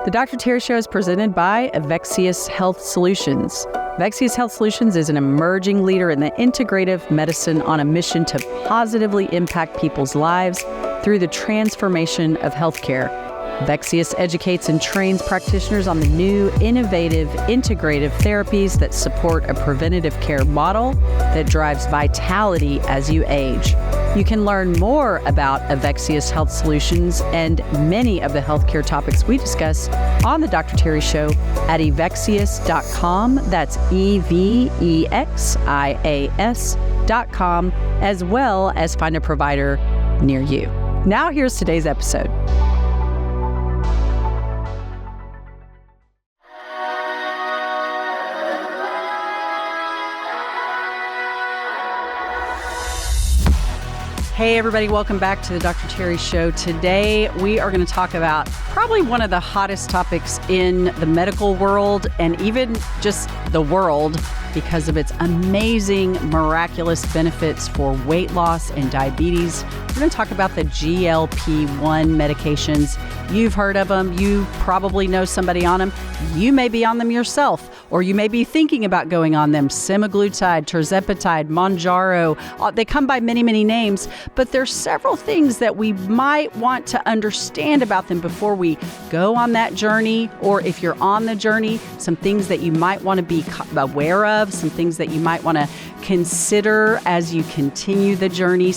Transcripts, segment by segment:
The Dr. Terri Show is presented by Evexias Health Solutions. Evexias Health Solutions is an emerging leader in the integrative medicine on a mission to positively impact people's lives through the transformation of healthcare. Evexias educates and trains practitioners on the new, innovative, integrative therapies that support a preventative care model that drives vitality as you age. You can learn more about Evexias Health Solutions and many of the healthcare topics we discuss on The Dr. Terri Show at evexias.com. That's EVEXIAS.com, as well as find a provider near you. Now here's today's episode. Hey everybody, welcome back to the Dr. Terri Show. Today we are going to talk about probably one of the hottest topics in the medical world and even just the world because of its amazing, miraculous benefits for weight loss and diabetes. We're going to talk about the GLP-1 medications. You've heard of them. You probably know somebody on them. You may be on them yourself, or you may be thinking about going on them. Semaglutide, tirzepatide, Mounjaro. They come by many, many names, but there's several things that we might want to understand about them before we go on that journey, or if you're on the journey, some things that you might want to be aware of, some things that you might want to consider as you continue the journey.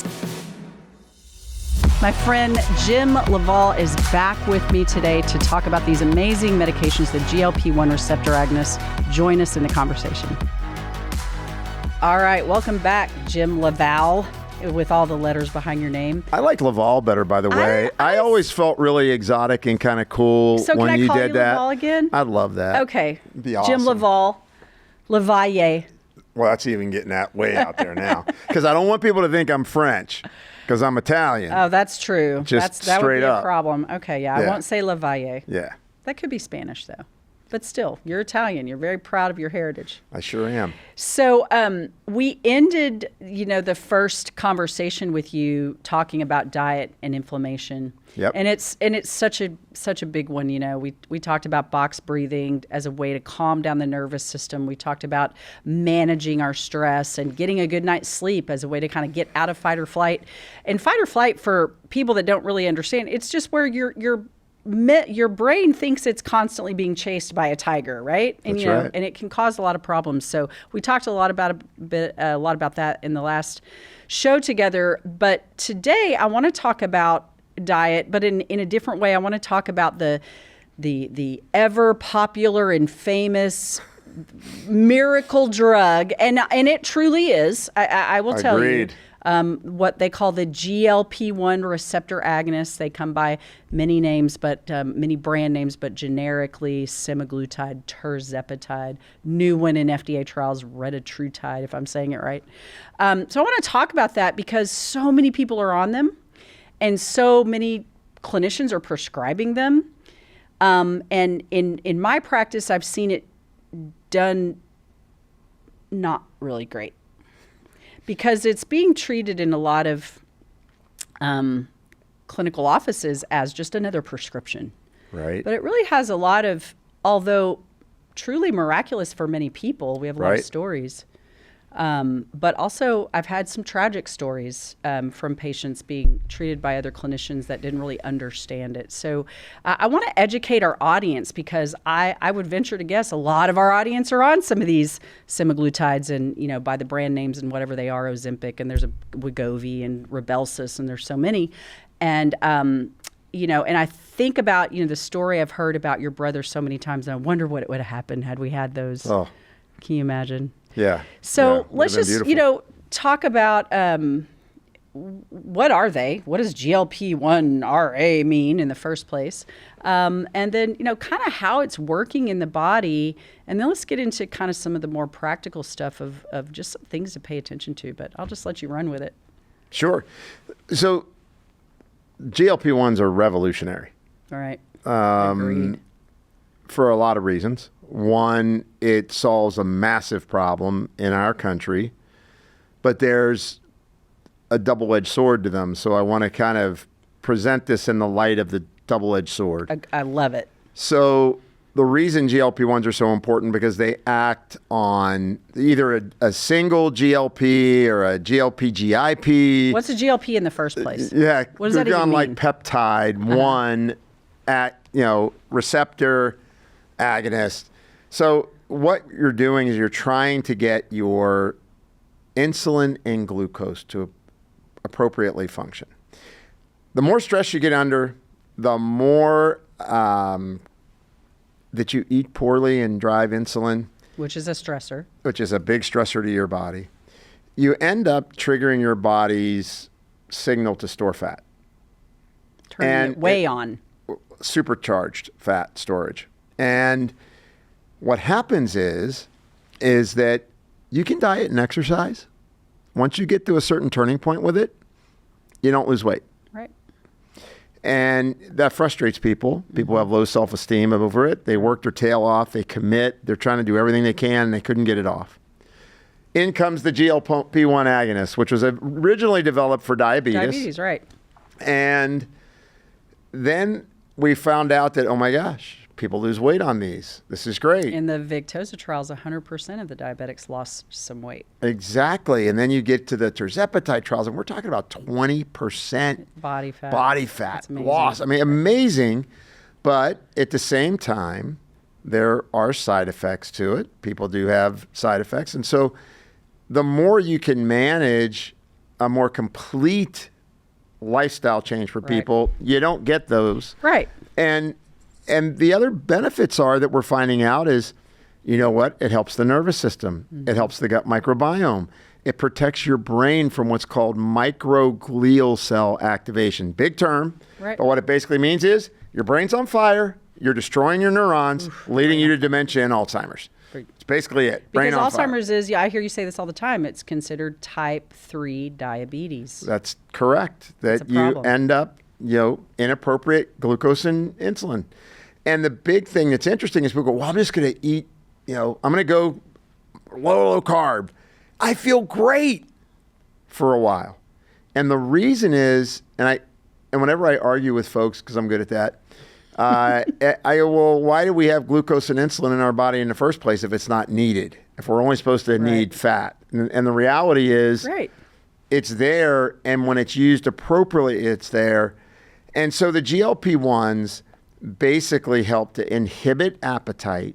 My friend James LaValle is back with me today to talk about these amazing medications, the GLP-1 receptor agonists. Join us in the conversation. All right, welcome back, James LaValle, with all the letters behind your name. I like LaValle better, by the way. I always felt really exotic and kind of cool so when you did that. So can I call you LaValle again? I'd love that. Okay. It'd be awesome. Jim LaValle, LaValle. Well, that's even getting that way out there now. Because I don't want people to think I'm French. Because I'm Italian. Oh, that's true. Just that straight would be up. a problem. Okay, yeah. I won't say LaValle. Yeah. That could be Spanish, though. But still, you're Italian. You're very proud of your heritage. I sure am. So we ended, the first conversation with you talking about diet and inflammation. Yep. And it's such a big one. We talked about box breathing as a way to calm down the nervous system. We talked about managing our stress and getting a good night's sleep as a way to kind of get out of fight or flight. And fight or flight, for people that don't really understand, it's just where your brain thinks it's constantly being chased by a tiger, right? And That's right. And it can cause a lot of problems. So we talked a lot about that in the last show together. But today I want to talk about diet, but in a different way. I want to talk about the ever popular and famous miracle drug, and it truly is. I will tell Agreed. you. What they call the GLP-1 receptor agonists. They come by many names, but many brand names, but generically semaglutide, tirzepatide, new one in FDA trials, retatrutide, if I'm saying it right. So I want to talk about that because so many people are on them and so many clinicians are prescribing them. And in my practice, I've seen it done not really great. Because it's being treated in a lot of clinical offices as just another prescription. Right. But it really has a lot of, although truly miraculous for many people, we have a lot of stories. But also I've had some tragic stories from patients being treated by other clinicians that didn't really understand it. So I want to educate our audience because I would venture to guess a lot of our audience are on some of these semaglutides and, by the brand names and whatever they are, Ozempic, and there's a Wegovy and Rybelsus, and there's so many. And, and I think about, the story I've heard about your brother so many times, and I wonder what would have happened had we had those. Oh. Can you imagine? Yeah. So let's just, talk about what are they? What does GLP-1 RA mean in the first place? And then, kind of how it's working in the body. And then let's get into kind of some of the more practical stuff of just some things to pay attention to. But I'll just let you run with it. Sure. So GLP-1s are revolutionary. All right. Agreed. For a lot of reasons. One, it solves a massive problem in our country, but there's a double-edged sword to them. So I want to kind of present this in the light of the double-edged sword. I love it. So the reason GLP-1s are so important because they act on either a single GLP or a GLP-GIP. What's a GLP in the first place? Yeah, what does that even mean? Like peptide one receptor agonist. So what you're doing is you're trying to get your insulin and glucose to appropriately function. The more stress you get under, the more that you eat poorly and drive insulin, which is a stressor, which is a big stressor to your body, you end up triggering your body's signal to store fat. Turning it way on. Supercharged fat storage. And what happens is that you can diet and exercise. Once you get to a certain turning point with it, you don't lose weight. Right. And that frustrates people. People have low self-esteem over it. They work their tail off. They commit. They're trying to do everything they can, and they couldn't get it off. In comes the GLP-1 agonist, which was originally developed for diabetes. Diabetes, right. And then we found out that, oh my gosh, people lose weight on these. This is great. In the Victoza trials, 100% of the diabetics lost some weight. Exactly. And then you get to the tirzepatide trials, and we're talking about 20% body fat. Body fat loss. I mean, amazing. But at the same time, there are side effects to it. People do have side effects. And so the more you can manage a more complete lifestyle change for people, you don't get those. Right. And the other benefits are that we're finding out is, you know what? It helps the nervous system. Mm-hmm. It helps the gut microbiome. It protects your brain from what's called microglial cell activation. Big term. Right. But what it basically means is your brain's on fire. You're destroying your neurons, leading you to dementia and Alzheimer's. It's basically it. Brain because on Alzheimer's fire. is, I hear you say this all the time, it's considered type 3 diabetes. That's correct. That you end up, inappropriate glucose and insulin. And the big thing that's interesting is people go, well, I'm just going to eat, I'm going to go low carb. I feel great for a while. And the reason is, and whenever I argue with folks, because I'm good at that, I go, well, why do we have glucose and insulin in our body in the first place if it's not needed? If we're only supposed to need fat? And the reality is it's there, and when it's used appropriately, it's there. And so the GLP-1s basically help to inhibit appetite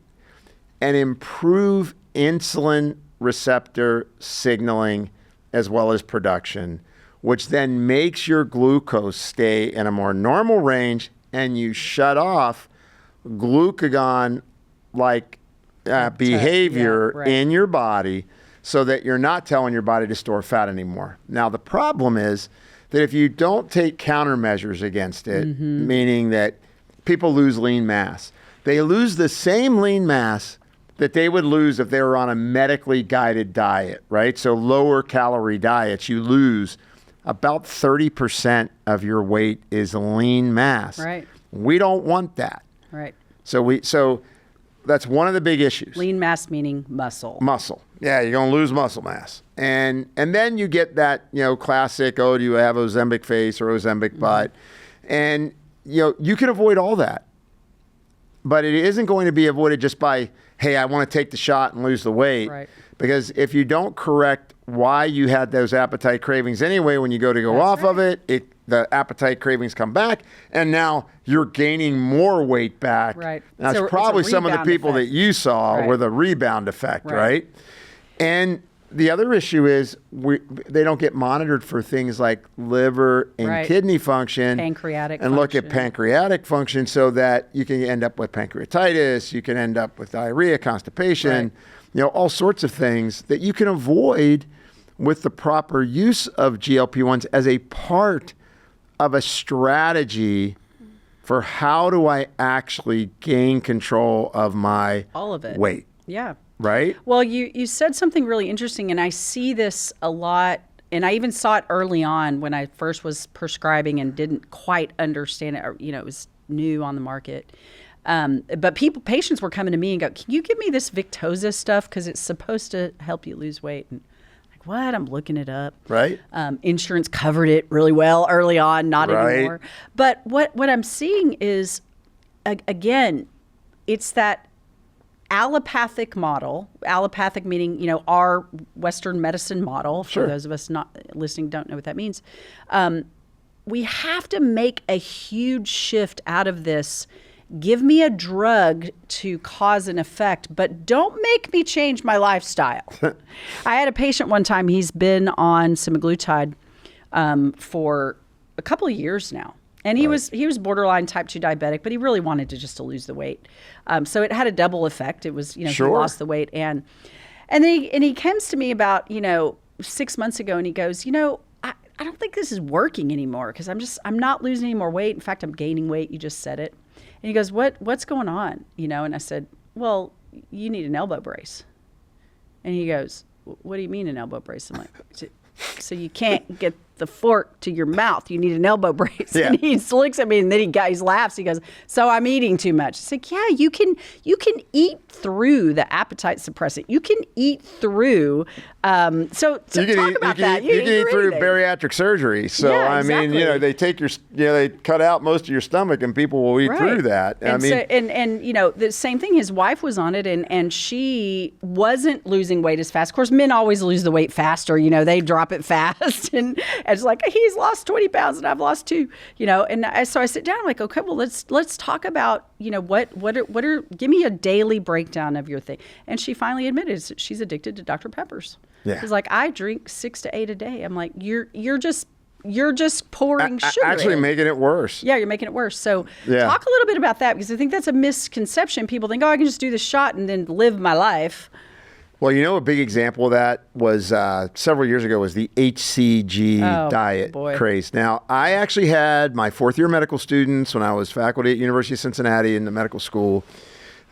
and improve insulin receptor signaling as well as production, which then makes your glucose stay in a more normal range, and you shut off glucagon-like behavior in your body so that you're not telling your body to store fat anymore. Now, the problem is that if you don't take countermeasures against it, meaning that people lose lean mass. They lose the same lean mass that they would lose if they were on a medically guided diet, right? So lower calorie diets, you lose about 30% of your weight is lean mass. Right. We don't want that. Right. So that's one of the big issues. Lean mass meaning muscle. Muscle. Yeah, you're going to lose muscle mass. And then you get that, classic, do you have Ozempic face or Ozempic butt? And you can avoid all that, but it isn't going to be avoided just by, hey, I want to take the shot and lose the weight. Right. Because if you don't correct why you had those appetite cravings anyway, when you go off of it, the appetite cravings come back, and now you're gaining more weight back. Right. That's probably some of the people that you saw were the rebound effect, right? And the other issue is they don't get monitored for things like liver and kidney function. Pancreatic function. Look at pancreatic function so that you can end up with pancreatitis, you can end up with diarrhea, constipation, all sorts of things that you can avoid with the proper use of GLP-1s as a part of a strategy for how do I actually gain control of my weight. Yeah. Right? Well, you said something really interesting, and I see this a lot, and I even saw it early on when I first was prescribing and didn't quite understand it. It was new on the market. But patients were coming to me and go, can you give me this Victoza stuff? Because it's supposed to help you lose weight. And like, what? I'm looking it up. Right. Insurance covered it really well early on, not anymore. But what I'm seeing is, again, it's that allopathic model, allopathic meaning, our Western medicine model, for those of us not listening don't know what that means. We have to make a huge shift out of this. Give me a drug to cause an effect, but don't make me change my lifestyle. I had a patient one time, he's been on semaglutide for a couple of years now. And he was borderline type 2 diabetic, but he really wanted to lose the weight. So it had a double effect. It was, he lost the weight. And he comes to me about, 6 months ago, and he goes, I don't think this is working anymore because I'm not losing any more weight. In fact, I'm gaining weight. You just said it. And he goes, what's going on? And I said, well, you need an elbow brace. And he goes, what do you mean an elbow brace? I'm like, so you can't get the fork to your mouth. You need an elbow brace. Yeah. And he looks at me and then he laughs. He goes, so I'm eating too much. It's like, yeah, you can eat through the appetite suppressant. You can eat through. So talk about that. You can eat through bariatric surgery. So yeah, exactly. I mean, they take they cut out most of your stomach and people will eat through that. And the same thing. His wife was on it and she wasn't losing weight as fast. Of course, men always lose the weight faster. They drop it fast and it's like he's lost 20 pounds and I've lost 2, and so I sit down, I'm like, okay, well, let's talk about, what are, give me a daily breakdown of your thing. And she finally admitted she's addicted to Dr. Peppers. Yeah. She's like, I drink 6 to 8 a day. I'm like, you're just pouring sugar actually in. Making it worse. Yeah, you're making it worse. So talk a little bit about that because I think that's a misconception. People think, I can just do the shot and then live my life. Well, a big example of that was several years ago was the HCG diet craze. Now, I actually had my 4th year medical students when I was faculty at University of Cincinnati in the medical school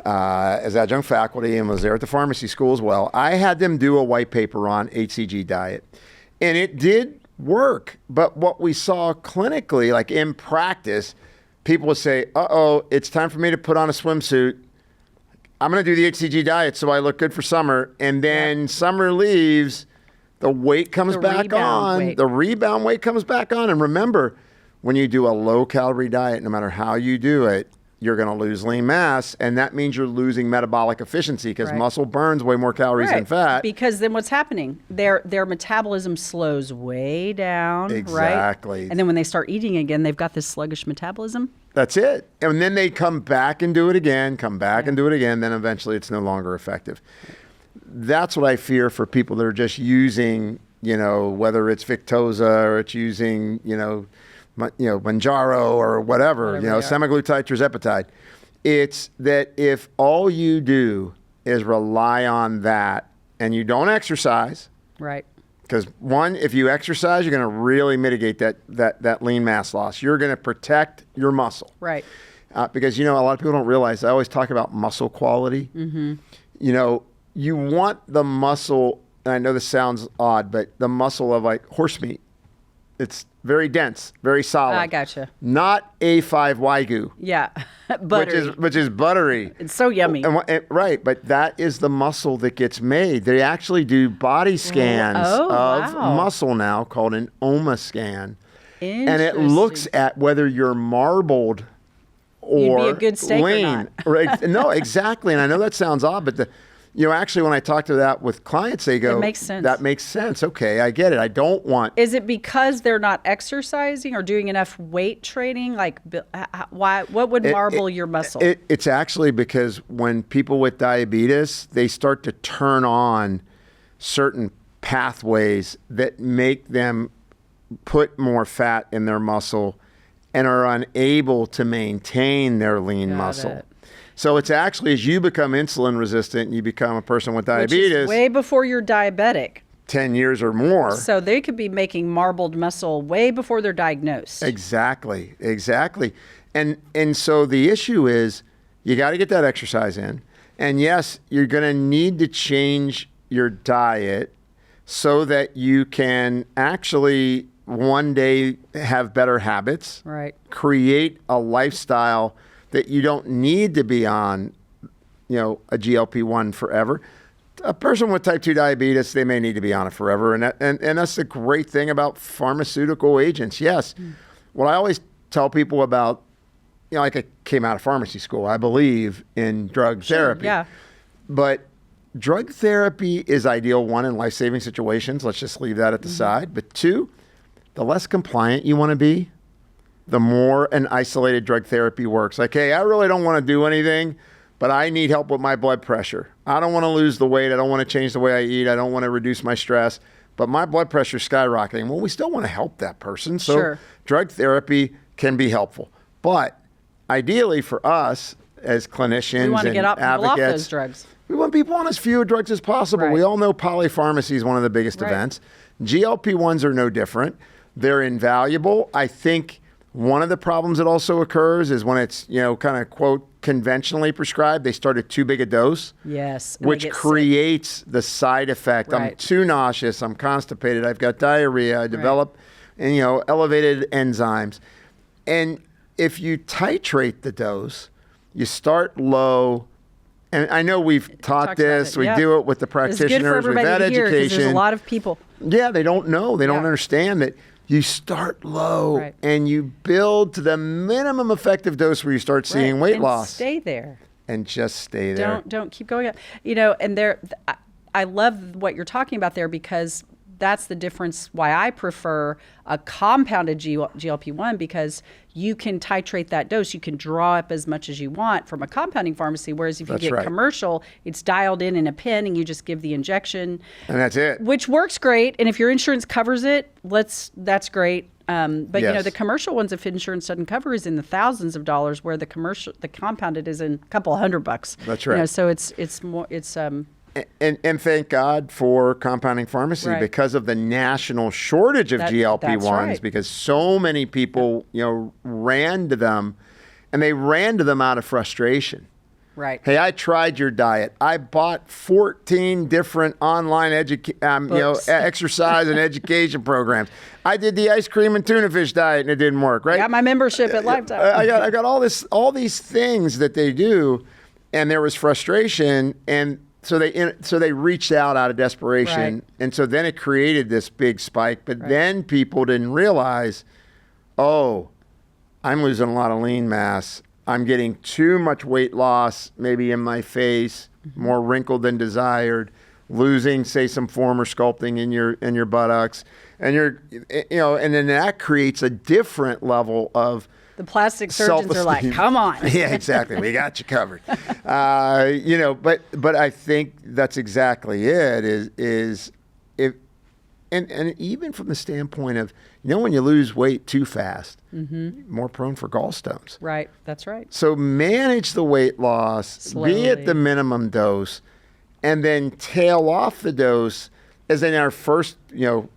as adjunct faculty and was there at the pharmacy school as well. I had them do a white paper on HCG diet. And it did work. But what we saw clinically, like in practice, people would say, it's time for me to put on a swimsuit. I'm going to do the HCG diet so I look good for summer. And then summer leaves, the weight comes back on. The rebound weight comes back on. And remember, when you do a low-calorie diet, no matter how you do it, you're going to lose lean mass. And that means you're losing metabolic efficiency because muscle burns way more calories than fat. Because then what's happening? Their metabolism slows way down. Exactly. Right? And then when they start eating again, they've got this sluggish metabolism. That's it. And then they come back and do it again, and do it again. Then eventually it's no longer effective. That's what I fear for people that are just using, whether it's Victoza or it's using, Manjaro or whatever, semaglutide, tirzepatide. It's that if all you do is rely on that and you don't exercise. Right. Because one, if you exercise, you're going to really mitigate that lean mass loss. You're going to protect your muscle. Right. Because, a lot of people don't realize, I always talk about muscle quality. Mm-hmm. You want the muscle, and I know this sounds odd, but the muscle of like horse meat. It's very dense, very solid. I gotcha. Not A5 Wagyu. Yeah, buttery. Which is buttery. It's so yummy. Right, but that is the muscle that gets made. They actually do body scans of muscle now called an OMA scan. And it looks at whether you're marbled or you'd be a good steak lean. Or not. No, exactly. And I know that sounds odd, but actually when I talk to that with clients, they go, it makes sense. That makes sense. Okay, I get it. I don't want. Is it because they're not exercising or doing enough weight training? Like, why? What would marble your muscle? It's actually because when people with diabetes, they start to turn on certain pathways that make them put more fat in their muscle and are unable to maintain their lean muscle. So it's actually as you become insulin resistant, you become a person with diabetes. Which is way before you're diabetic. 10 years or more. So they could be making marbled muscle way before they're diagnosed. Exactly. And so the issue is you got to get that exercise in. And yes, you're going to need to change your diet so that you can actually one day have better habits. Right. Create a lifestyle that you don't need to be on, a GLP-1 forever. A person with type 2 diabetes, they may need to be on it forever. And that's the great thing about pharmaceutical agents. Yes. What I always tell people about like I came out of pharmacy school. I believe in drug therapy. Yeah. But drug therapy is ideal, one, in life-saving situations. Let's just leave that at the side. But two, the less compliant you want to be, the more an isolated drug therapy works. Like, hey, I really don't want to do anything, but I need help with my blood pressure. I don't want to lose the weight. I don't want to change the way I eat. I don't want to reduce my stress. But my blood pressure is skyrocketing. Well, we still want to help that person. So drug therapy can be helpful. But ideally for us as clinicians we want to and get people off advocates, those drugs. we want people on as few drugs as possible. Right. We all know polypharmacy is one of the biggest events. GLP-1s are no different. They're invaluable. I think one of the problems that also occurs is when it's, kind of, quote, conventionally prescribed, they start at too big a dose. Yes. Which creates the side effect. Right. I'm too nauseous. I'm constipated. I've got diarrhea. I develop, elevated enzymes. And if you titrate the dose, you start low. And I know we've taught this. We do it with the practitioners. It's good for everybody we've had to hear, 'cause education. there's a lot of people. Yeah, they don't know. They don't understand that you start low and you build to the minimum effective dose where you start seeing weight loss. Stay there. And just stay there. Don't keep going up. And I love what you're talking about there, because that's the difference why I prefer a compounded GLP-1, because you can titrate that dose. You can draw up as much as you want from a compounding pharmacy, whereas if you get commercial, it's dialed in a pen and you just give the injection. And that's it. Which works great. And if your insurance covers it, that's great. But the commercial ones, if insurance doesn't cover, is in the thousands of dollars, where the compounded is in a couple $100. That's right. So it's more And thank God for compounding pharmacy because of the national shortage of GLP-1s, because so many people, ran to them, and they ran to them out of frustration. Right. Hey, I tried your diet. I bought 14 different online exercise and education programs. I did the ice cream and tuna fish diet, and it didn't work. Right. I got my membership at Lifetime. I got all these things that they do, and there was frustration, and so they reached out of desperation, and so then it created this big spike. But then people didn't realize, oh, I'm losing a lot of lean mass. I'm getting too much weight loss, maybe in my face, more wrinkled than desired, losing, say, some form or sculpting in your buttocks, and and then that creates a different level of. The plastic surgeons are like, come on. Yeah, exactly. We got you covered. But I think that's exactly it. Is if and even from the standpoint of, when you lose weight too fast, more prone for gallstones. Right. That's right. So manage the weight loss, slowly. Be at the minimum dose, and then tail off the dose. As in our first,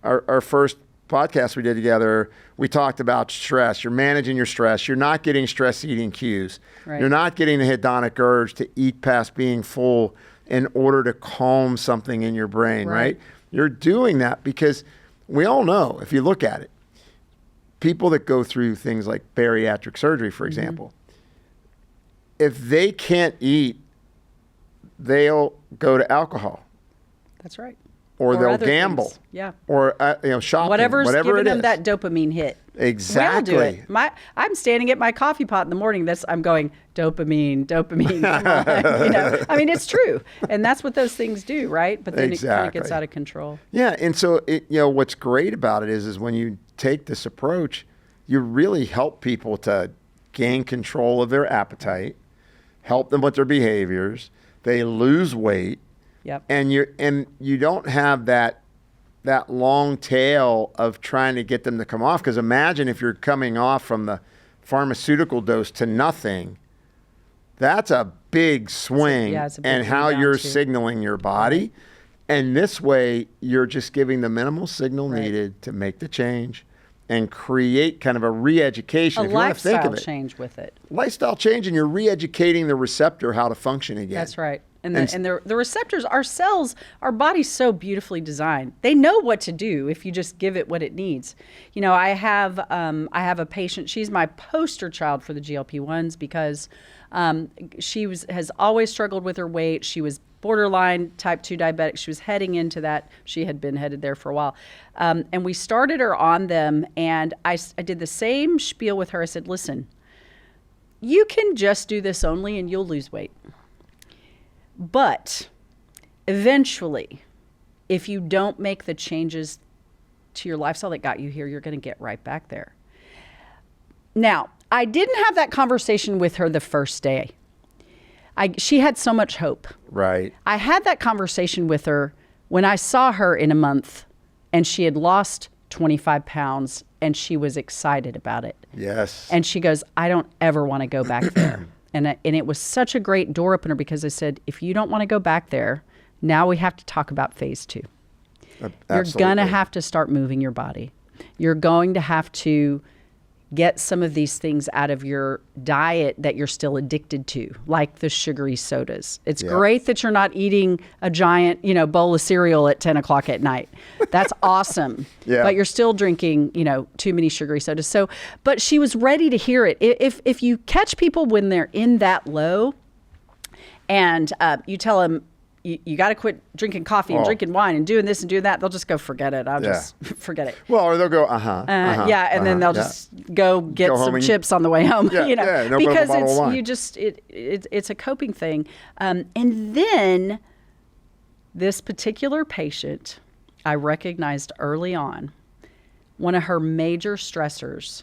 our first podcast we did together, we talked about stress. You're managing your stress. You're not getting stress eating cues. Right. You're not getting the hedonic urge to eat past being full in order to calm something in your brain, right? You're doing that because we all know, if you look at it, people that go through things like bariatric surgery, for example, if they can't eat, they'll go to alcohol. That's right. Or they'll gamble. Things. Yeah. Or shopping. Whatever's whatever giving it them is. that dopamine hit. Exactly. We all do it. I'm standing at my coffee pot in the morning. I'm going dopamine. I mean, it's true, and that's what those things do, right? But then it kind of gets out of control. Yeah, and so what's great about it is when you take this approach, you really help people to gain control of their appetite, help them with their behaviors. They lose weight. Yep. And you don't have that long tail of trying to get them to come off, because imagine if you're coming off from the pharmaceutical dose to nothing. That's a big swing in how you're signaling your body. Right. And this way, you're just giving the minimal signal needed to make the change and create kind of a re-education. A lifestyle change with it. Lifestyle change, and you're re-educating the receptor how to function again. That's right. And the receptors, our cells, our body's so beautifully designed. They know what to do if you just give it what it needs. I have a patient. She's my poster child for the GLP-1s because she has always struggled with her weight. She was borderline type 2 diabetic. She was heading into that. She had been headed there for a while. And we started her on them, and I did the same spiel with her. I said, listen, you can just do this only and you'll lose weight. But eventually, if you don't make the changes to your lifestyle that got you here, you're going to get right back there. Now, I didn't have that conversation with her the first day. She had so much hope. Right. I had that conversation with her when I saw her in a month and she had lost 25 pounds and she was excited about it. Yes. And she goes, I don't ever want to go back there. And it was such a great door opener because I said, if you don't want to go back there, now we have to talk about phase 2. Absolutely. You're going to have to start moving your body. You're going to have to get some of these things out of your diet that you're still addicted to, like the sugary sodas. It's great that you're not eating a giant, bowl of cereal at 10 o'clock at night. That's awesome. But you're still drinking, too many sugary sodas. So, but she was ready to hear it. If you catch people when they're in that low and you tell them, you got to quit drinking coffee and drinking wine and doing this and doing that, they'll just go, forget it. I'll just forget it. Well, or they'll go, then they'll just go get some chips on the way home, no because bottle of wine. it's a coping thing. And then this particular patient, I recognized early on, one of her major stressors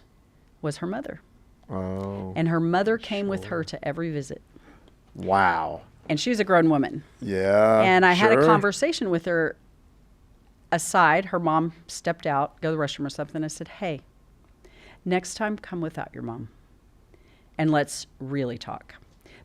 was her mother. Oh. And her mother came with her to every visit. Wow. And she was a grown woman. Yeah. And I had a conversation with her aside. Her mom stepped out, go to the restroom or something. I said, hey, next time come without your mom and let's really talk.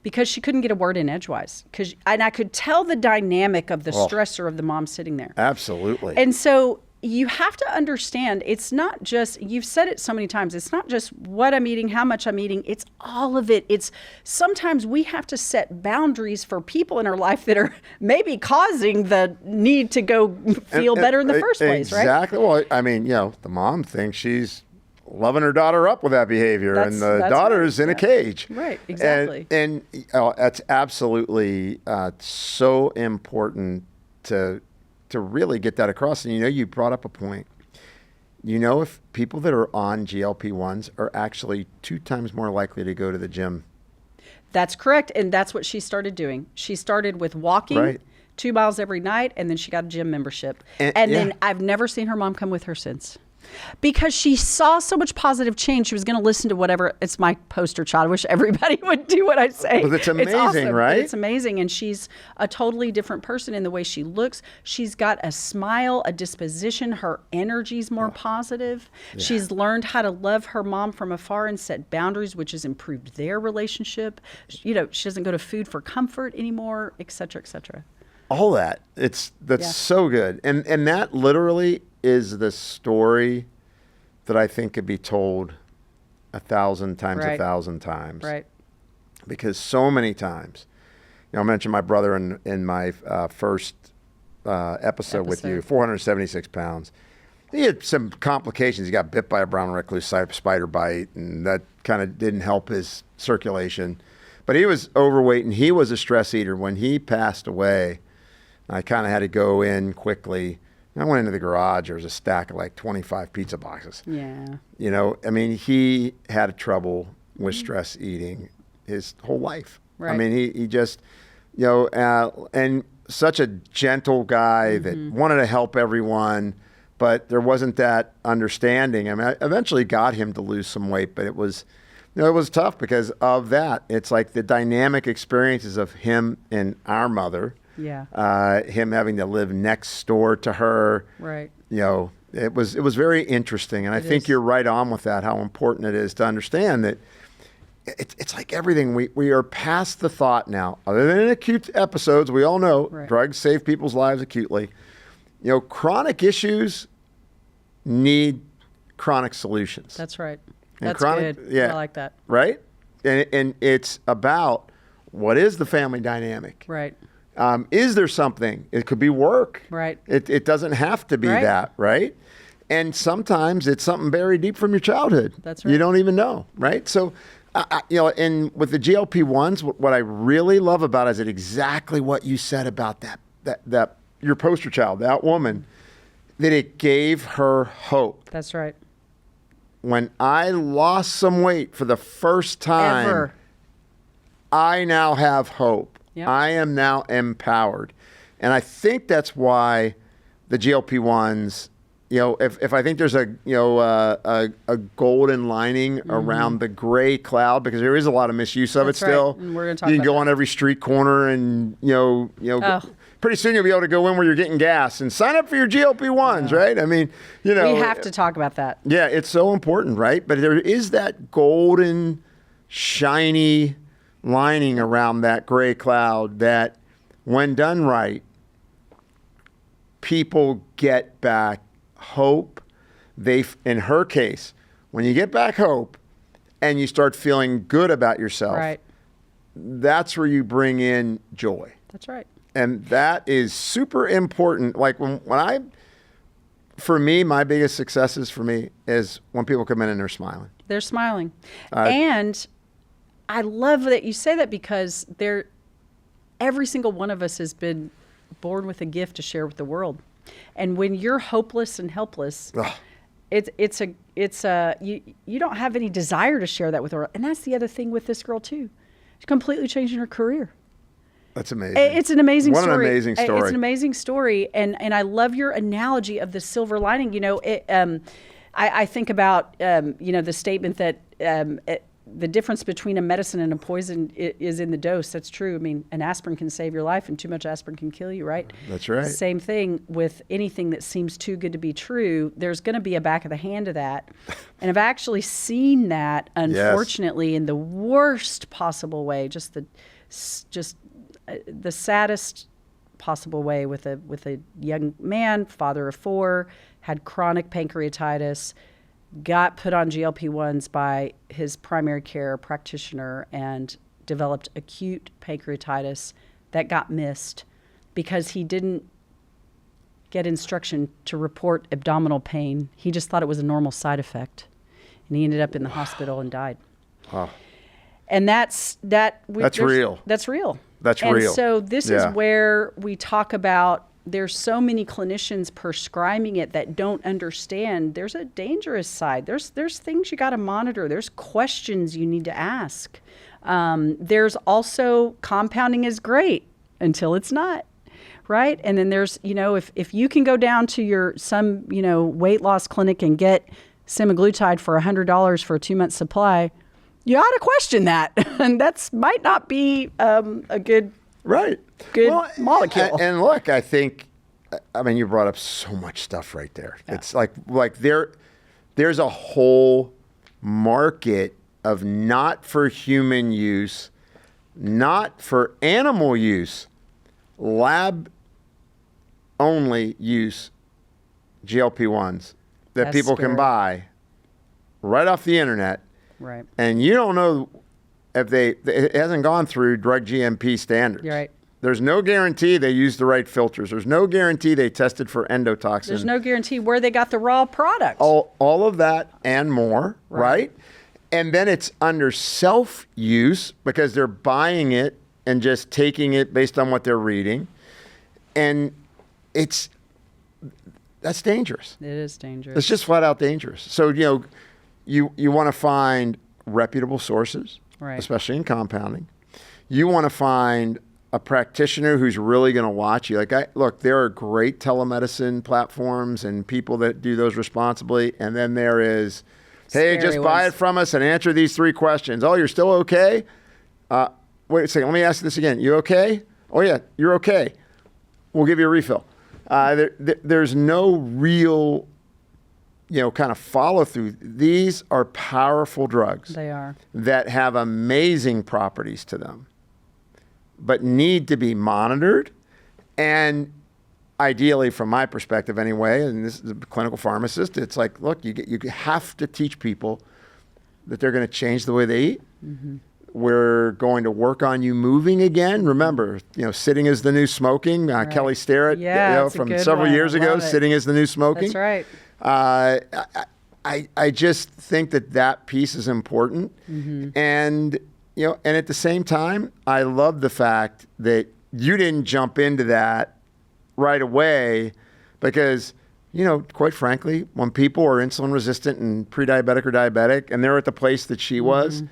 Because she couldn't get a word in edgewise. And I could tell the dynamic of the stressor of the mom sitting there. Absolutely. And so you have to understand, it's not just, you've said it so many times, it's not just what I'm eating, how much I'm eating, it's all of it. It's sometimes we have to set boundaries for people in our life that are maybe causing the need to go feel better in the first place, right? Exactly. Well, I mean, the mom thinks she's loving her daughter up with that behavior, and the daughter's in a cage. Right, exactly. And that's absolutely so important to really get that across. And you brought up a point. If people that are on GLP-1s are actually 2 times more likely to go to the gym. That's correct. And that's what she started doing. She started with walking 2 miles every night, and then she got a gym membership. And then I've never seen her mom come with her since. Because she saw so much positive change, she was going to listen to whatever. It's my poster child. I wish everybody would do what I say. Well, it's amazing, awesome, right? It's amazing. And she's a totally different person in the way she looks. She's got a smile, a disposition. Her energy's more positive. Yeah. She's learned how to love her mom from afar and set boundaries, which has improved their relationship. She doesn't go to food for comfort anymore, et cetera, et cetera. All that. That's so good. And that literally is the story that I think could be told 1,000 times, 1,000 times. Right. Because so many times, I mentioned my brother in my first episode with you, 476 pounds. He had some complications. He got bit by a brown recluse spider bite, and that kind of didn't help his circulation. But he was overweight, and he was a stress eater. When he passed away, I kind of had to go in quickly. I went into the garage. There was a stack of like 25 pizza boxes. Yeah. He had trouble with stress eating his whole life. Right. I mean, he just, and such a gentle guy that wanted to help everyone, but there wasn't that understanding. I mean, I eventually got him to lose some weight, but it was tough because of that. It's like the dynamic experiences of him and our mother. Yeah. Him having to live next door to her. Right. It was very interesting, and I think you're right on with that. How important it is to understand that it's like everything. We are past the thought now. Other than in acute episodes, we all know drugs save people's lives acutely. Chronic issues need chronic solutions. That's right. And That's chronic, good. Yeah, I like that. Right, and it's about what is the family dynamic. Right. Is there something? It could be work. Right. It doesn't have to be that, right? And sometimes it's something buried deep from your childhood. That's right. You don't even know, right? So, and with the GLP-1s, what I really love about it is exactly what you said about that your poster child, that woman, that it gave her hope. That's right. When I lost some weight for the first time I now have hope. Yep. I am now empowered. And I think that's why the GLP-1s, if I think there's a golden lining around the gray cloud, because there is a lot of misuse of That's it still. right. And we're going to talk you can about go that. on every street corner and, pretty soon you'll be able to go in where you're getting gas and sign up for your GLP-1s, right? I mean, We have to talk about that. Yeah, it's so important, right? But there is that golden, shiny lining around that gray cloud that, when done right, people get back hope. In her case, when you get back hope and you start feeling good about yourself, Right. that's where you bring in joy. That's right. And that is super important. Like for me, my biggest successes for me is when people come in and they're smiling. They're smiling. And I love that you say that, because every single one of us has been born with a gift to share with the world. And when you're hopeless and helpless, you don't have any desire to share that with the world. And that's the other thing with this girl too. She's completely changing her career. That's amazing. It's an amazing story. What an amazing story. It's an amazing story. And I love your analogy of the silver lining. I think about, the statement that the difference between a medicine and a poison is in the dose. That's true. I mean, an aspirin can save your life and too much aspirin can kill you, right? That's right. Same thing with anything that seems too good to be true. There's going to be a back of the hand to that. And I've actually seen that, unfortunately, in the worst possible way, just the saddest possible way, with a young man, father of 4, had chronic pancreatitis, got put on GLP-1s by his primary care practitioner, and developed acute pancreatitis that got missed because he didn't get instruction to report abdominal pain. He just thought it was a normal side effect, and he ended up in the hospital and died. Wow. And that's real. That's real. That's real. And so this is where we talk about, there's so many clinicians prescribing it that don't understand there's a dangerous side. There's things you got to monitor. There's questions you need to ask. There's also, compounding is great until it's not, right? And then there's, if you can go down to some weight loss clinic and get semaglutide for $100 for a 2-month supply, you ought to question that. And that's might not be a good molecule. And look, I think, you brought up so much stuff right there. Yeah. It's like there's a whole market of not for human use, not for animal use, lab only use GLP-1s that people can buy right off the internet. Right. And you don't know if it hasn't gone through drug GMP standards. You're right. There's no guarantee they used the right filters. There's no guarantee they tested for endotoxin. There's no guarantee where they got the raw product. All of that and more, right? And then it's under self-use because they're buying it and just taking it based on what they're reading. And that's dangerous. It is dangerous. It's just flat out dangerous. So, you want to find reputable sources, especially in compounding. You want to find a practitioner who's really going to watch you. Look, there are great telemedicine platforms and people that do those responsibly. And then there is, hey, just buy it from us and answer these 3 questions. Oh, you're still okay? Wait a second, let me ask you this again. You okay? Oh yeah, you're okay. We'll give you a refill. There's no real, kind of follow through. These are powerful drugs. They are. That have amazing properties to them, but need to be monitored. And ideally, from my perspective anyway, and this is a clinical pharmacist, it's like, look, you have to teach people that they're going to change the way they eat. Mm-hmm. We're going to work on you moving again. Remember, sitting is the new smoking. Kelly Starrett, from several years ago, sitting is the new smoking. That's right. I just think that piece is important. Mm-hmm. And, and at the same time, I love the fact that you didn't jump into that right away because, quite frankly, when people are insulin resistant and pre-diabetic or diabetic and they're at the place that she was,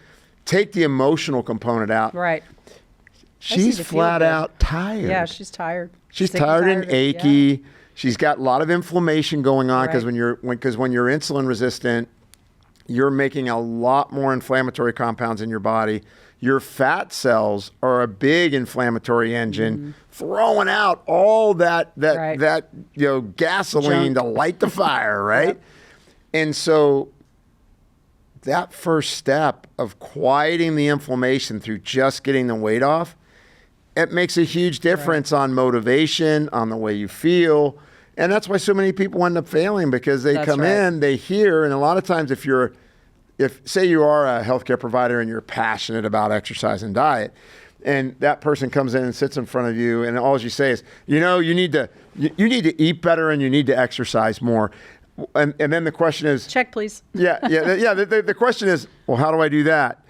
take the emotional component out. Right. She's flat out tired. Yeah, she's tired. She's tired and achy. Yeah. She's got a lot of inflammation going on because right. when you're insulin resistant, you're making a lot more inflammatory compounds in your body. Your fat cells are a big inflammatory engine, throwing out all that gasoline to light the fire, right? Yep. And so that first step of quieting the inflammation through just getting the weight off, it makes a huge difference on motivation, on the way you feel. And that's why so many people end up failing, because they come in, they hear, and a lot of times if say you are a healthcare provider and you're passionate about exercise and diet, and that person comes in and sits in front of you, and all you say is, you need to eat better and you need to exercise more. And then the question is, check, please. Yeah. The question is, well, how do I do that?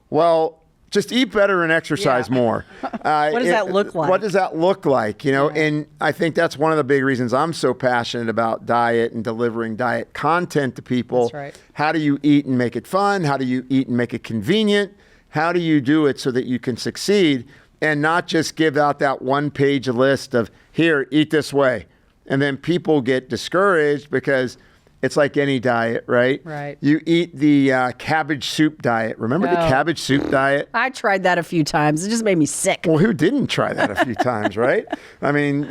Well, just eat better and exercise more. What does that look like? What does that look like? And I think that's one of the big reasons I'm so passionate about diet and delivering diet content to people. That's right. How do you eat and make it fun? How do you eat and make it convenient? How do you do it so that you can succeed and not just give out that one-page list of, here, eat this way. And then people get discouraged because it's like any diet, right? Right. You eat the cabbage soup diet. Remember the cabbage soup diet? I tried that a few times. It just made me sick. Well, who didn't try that a few times, right? I mean,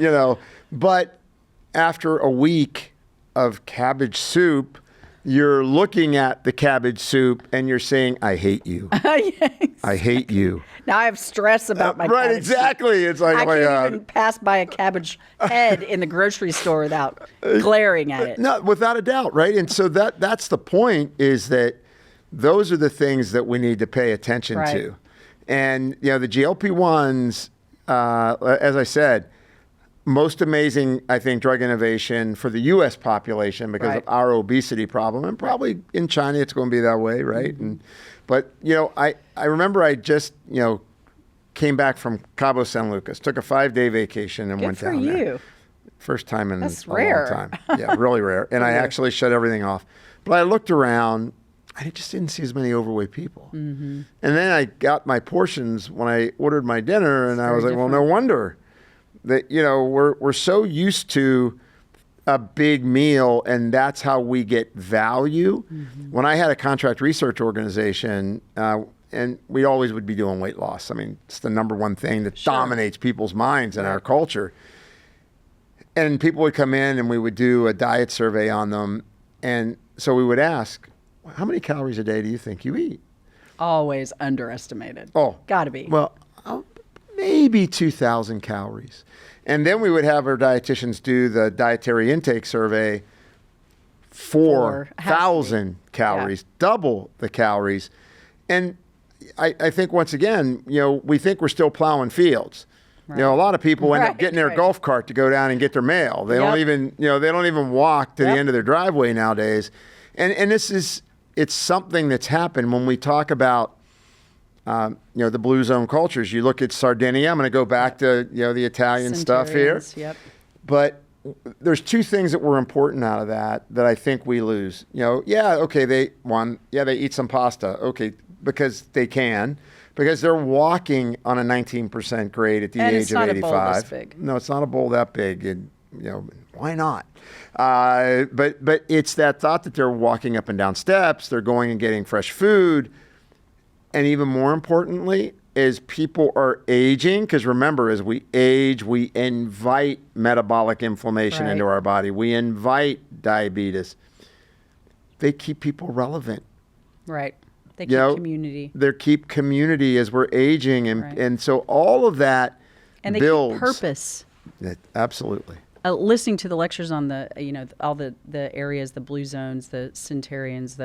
but after a week of cabbage soup, you're looking at the cabbage soup and you're saying, I hate you. Yes. I hate you. Now I have stress about my right, cabbage exactly. soup. It's like, I can't even pass by a cabbage head in the grocery store without glaring at it. No, without a doubt, right? And so that's the point, is that those are the things that we need to pay attention to. And, the GLP-1's, as I said, most amazing, I think, drug innovation for the U.S. population because of our obesity problem. And probably in China, it's going to be that way, right? Mm-hmm. But I remember I just, came back from Cabo San Lucas, took a 5-day vacation and went down there. Good for you. First time in That's a rare. long time. Yeah, really rare. And I actually shut everything off. But I looked around, I just didn't see as many overweight people. Mm-hmm. And then I got my portions when I ordered my dinner, and I was like, well, no wonder that, we're so used to a big meal, and that's how we get value. Mm-hmm. When I had a contract research organization, and we always would be doing weight loss. I mean, it's the number one thing that dominates people's minds in our culture. And people would come in and we would do a diet survey on them. And so we would ask, how many calories a day do you think you eat? Always underestimated. Oh. Gotta be. Well, maybe 2,000 calories. And then we would have our dietitians do the dietary intake survey, 4,000 calories, double the calories. And I think once again, we think we're still plowing fields. Right. A lot of people end up getting their golf cart to go down and get their mail. They don't even, they don't even walk to the end of their driveway nowadays. And it's something that's happened when we talk about, the blue zone cultures. You look at Sardinia. I'm going to go back to, the Italian stuff here. Yep. But there's two things that were important out of that I think we lose. They eat some pasta. Okay, because they can. Because they're walking on a 19% grade at the age of 85. And it's not a bowl this big. No, it's not a bowl that big. And, why not? But it's that thought that they're walking up and down steps. They're going and getting fresh food. And even more importantly, is people are aging. Because remember, as we age, we invite metabolic inflammation into our body. We invite diabetes. They keep people relevant. Right. They keep community. They keep community as we're aging. And so all of that and they builds. Keep purpose. Absolutely. Listening to the lectures on the, all the areas, the blue zones, the centurions,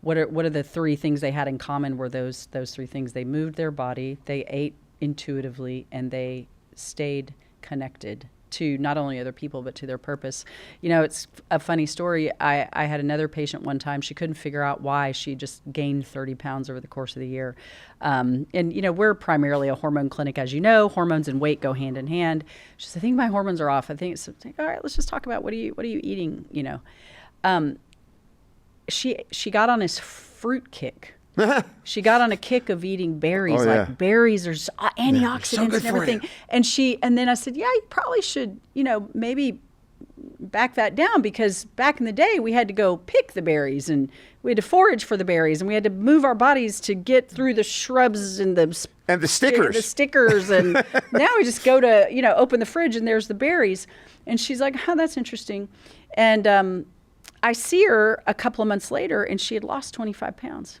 what are the three things they had in common were those three things. They moved their body, they ate intuitively, and they stayed connected to not only other people, but to their purpose. It's a funny story. I had another patient one time. She couldn't figure out why she just gained 30 pounds over the course of the year. And we're primarily a hormone clinic, as you know. Hormones and weight go hand in hand. She said, I think my hormones are off. I think it's like, all right, let's just talk about what are you eating, She got on this fruit kick She got on a kick of eating berries. Oh, yeah. Like berries are antioxidants so good and everything. for you. And then I said, yeah, you probably should, maybe back that down, because back in the day we had to go pick the berries and we had to forage for the berries and we had to move our bodies to get through the shrubs and the stickers. And now we just go to, open the fridge and there's the berries. And she's like, oh, that's interesting. And I see her a couple of months later and she had lost 25 pounds.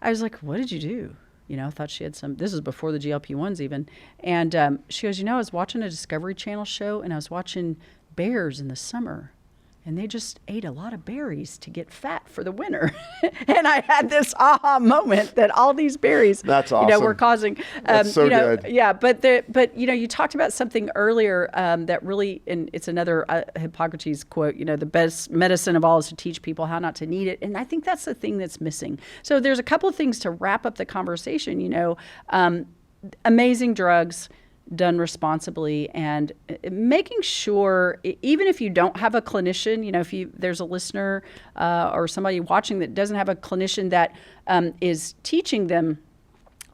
I was like, what did you do? I thought she had this is before the GLP-1's even. And she goes, I was watching a Discovery Channel show and I was watching bears in the summer and they just ate a lot of berries to get fat for the winter. And I had this aha moment that all these berries, that's awesome. Were causing, that's so good. Yeah. But you talked about something earlier that really, and it's another Hippocrates quote, the best medicine of all is to teach people how not to need it. And I think that's the thing that's missing. So there's a couple of things to wrap up the conversation, amazing drugs done responsibly, and making sure, even if you don't have a clinician, if there's a listener or somebody watching that doesn't have a clinician that is teaching them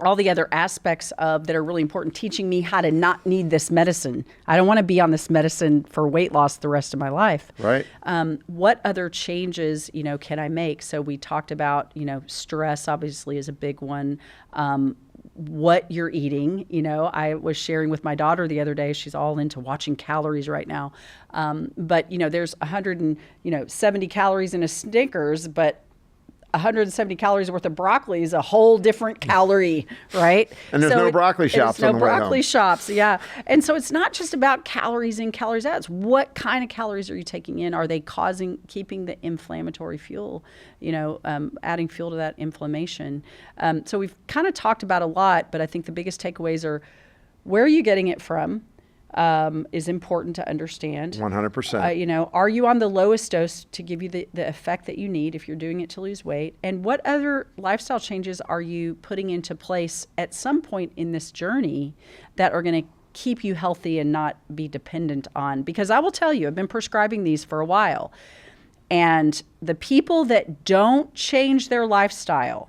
all the other aspects that are really important, teaching me how to not need this medicine. I don't want to be on this medicine for weight loss the rest of my life. Right. What other changes, can I make? So we talked about, stress obviously is a big one. What you're eating. I was sharing with my daughter the other day, she's all into watching calories right now. But there's 170 calories in a Snickers, but 170 calories worth of broccoli is a whole different calorie, right? And there's no broccoli shops on the way home. No broccoli shops, yeah. And so it's not just about calories in, calories out. It's what kind of calories are you taking in? Are they keeping the inflammatory fuel, adding fuel to that inflammation? So we've kind of talked about a lot, but I think the biggest takeaways are where are you getting it from? Is important to understand. 100%. Are you on the lowest dose to give you the effect that you need if you're doing it to lose weight? And what other lifestyle changes are you putting into place at some point in this journey that are going to keep you healthy and not be dependent on? Because I will tell you, I've been prescribing these for a while. And the people that don't change their lifestyle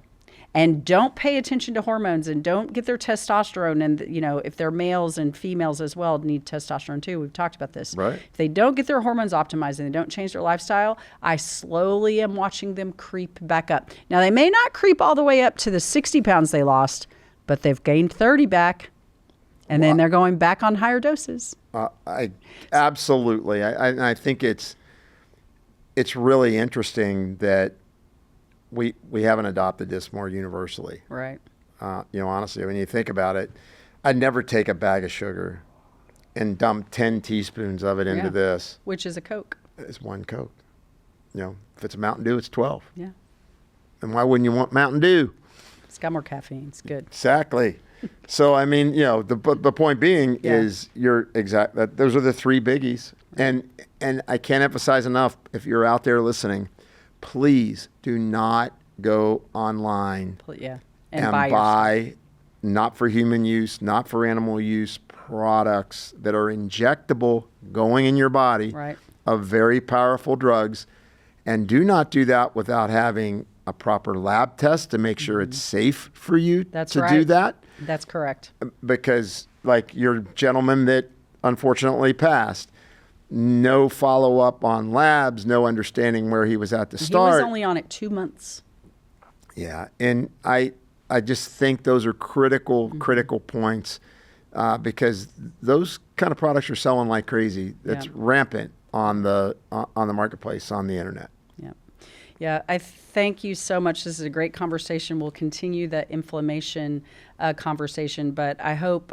and don't pay attention to hormones and don't get their testosterone, and if they're males and females as well need testosterone too, we've talked about this. Right. If they don't get their hormones optimized and they don't change their lifestyle, I slowly am watching them creep back up. Now they may not creep all the way up to the 60 pounds they lost, but they've gained 30 back, and then they're going back on higher doses. Absolutely. I think it's really interesting that we haven't adopted this more universally. Right. Honestly, when you think about it, I'd never take a bag of sugar and dump 10 teaspoons of it into this. Which is a Coke. It's one Coke. If it's a Mountain Dew, it's 12. Yeah. And why wouldn't you want Mountain Dew? It's got more caffeine. It's good. Exactly. So, the point being is those are the three biggies. And I can't emphasize enough, if you're out there listening, please do not go online and buy not for human use, not for animal use products that are injectable going in your body of very powerful drugs. And do not do that without having a proper lab test to make sure it's safe for you to do that. That's correct. Because like your gentleman that unfortunately passed, no follow-up on labs, no understanding where he was at the start. He was only on it 2 months. Yeah, and I just think those are critical points because those kind of products are selling like crazy. It's rampant on the marketplace, on the internet. Yeah, I thank you so much. This is a great conversation. We'll continue the inflammation conversation, but I hope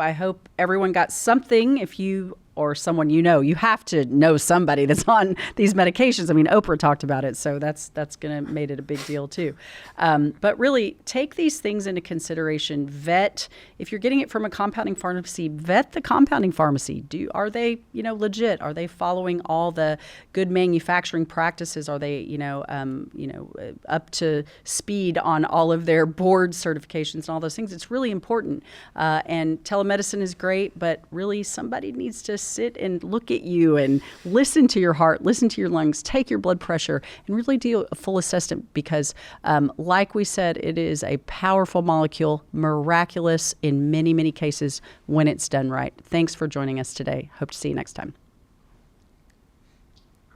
everyone got something. If you or someone you have to know somebody that's on these medications. I mean, Oprah talked about it, so that's going to made it a big deal too. But really, take these things into consideration. Vet, if you're getting it from a compounding pharmacy, vet the compounding pharmacy. Are they legit? Are they following all the good manufacturing practices? Are they up to speed on all of their board certifications and all those things? It's really important. And telemedicine is great, but really somebody needs to sit and look at you and listen to your heart, listen to your lungs, take your blood pressure, and really do a full assessment because, like we said, it is a powerful molecule, miraculous in many, many cases when it's done right. Thanks for joining us today. Hope to see you next time.